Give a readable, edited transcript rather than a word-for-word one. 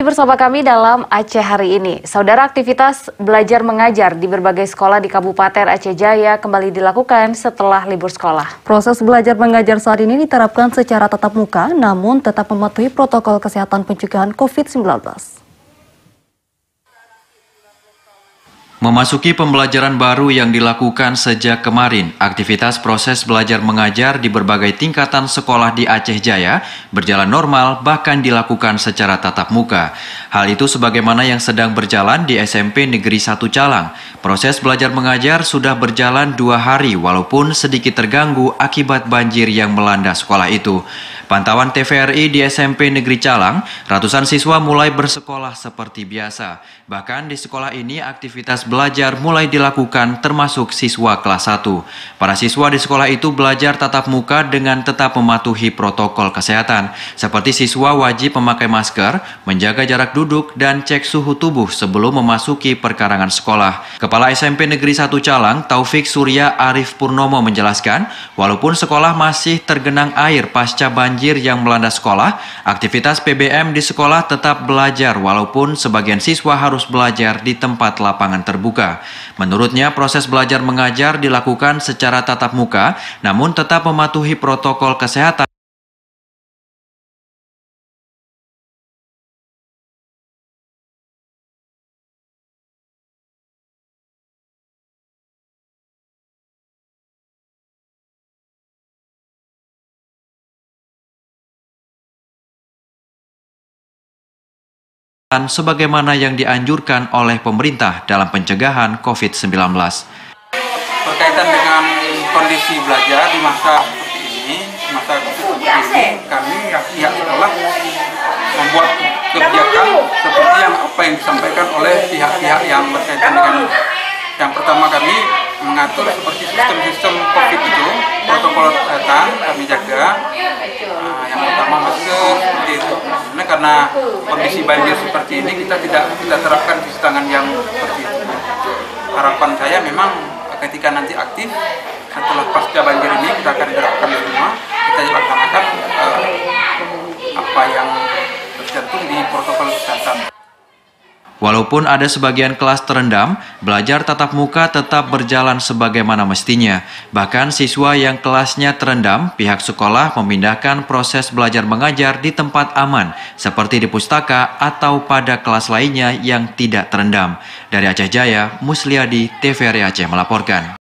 Bersama kami dalam Aceh hari ini, saudara, aktivitas belajar mengajar di berbagai sekolah di Kabupaten Aceh Jaya kembali dilakukan setelah libur sekolah. Proses belajar mengajar saat ini diterapkan secara tatap muka, namun tetap mematuhi protokol kesehatan pencegahan COVID-19. Memasuki pembelajaran baru yang dilakukan sejak kemarin, aktivitas proses belajar mengajar di berbagai tingkatan sekolah di Aceh Jaya berjalan normal, bahkan dilakukan secara tatap muka. Hal itu sebagaimana yang sedang berjalan di SMP Negeri 1 Calang. Proses belajar mengajar sudah berjalan 2 hari walaupun sedikit terganggu akibat banjir yang melanda sekolah itu. Pantauan TVRI di SMP Negeri Calang, ratusan siswa mulai bersekolah seperti biasa. Bahkan di sekolah ini aktivitas belajar mulai dilakukan termasuk siswa kelas 1. Para siswa di sekolah itu belajar tatap muka dengan tetap mematuhi protokol kesehatan. Seperti siswa wajib memakai masker, menjaga jarak duduk, dan cek suhu tubuh sebelum memasuki perkarangan sekolah. Kepala SMP Negeri 1 Calang, Taufik Surya Arif Purnomo menjelaskan, walaupun sekolah masih tergenang air pasca banjir yang melanda sekolah, aktivitas PBM di sekolah tetap belajar walaupun sebagian siswa harus belajar di tempat lapangan terbuka. Menurutnya, proses belajar mengajar dilakukan secara tatap muka, namun tetap mematuhi protokol kesehatan. Sebagaimana yang dianjurkan oleh pemerintah dalam pencegahan COVID-19. Berkaitan dengan kondisi belajar di masa seperti ini, kami pihak sekolah membuat kebijakan seperti apa yang disampaikan oleh pihak-pihak yang berkaitan dengan yang pertama kami mengatur seperti sistem COVID itu, protokol kesehatan kami jaga. Yang pertama masker seperti itu. Karena kondisi banjir seperti ini kita terapkan cuci tangan yang seperti itu. Harapan saya memang ketika nanti aktif setelah pasca banjir ini kita akan terapkan semua, kita laksanakan apa yang tercantum di protokol kesehatan. Walaupun ada sebagian kelas terendam, belajar tatap muka tetap berjalan sebagaimana mestinya. Bahkan siswa yang kelasnya terendam, pihak sekolah memindahkan proses belajar mengajar di tempat aman, seperti di pustaka atau pada kelas lainnya yang tidak terendam. Dari Aceh Jaya, Musliadi, TVRI Aceh melaporkan.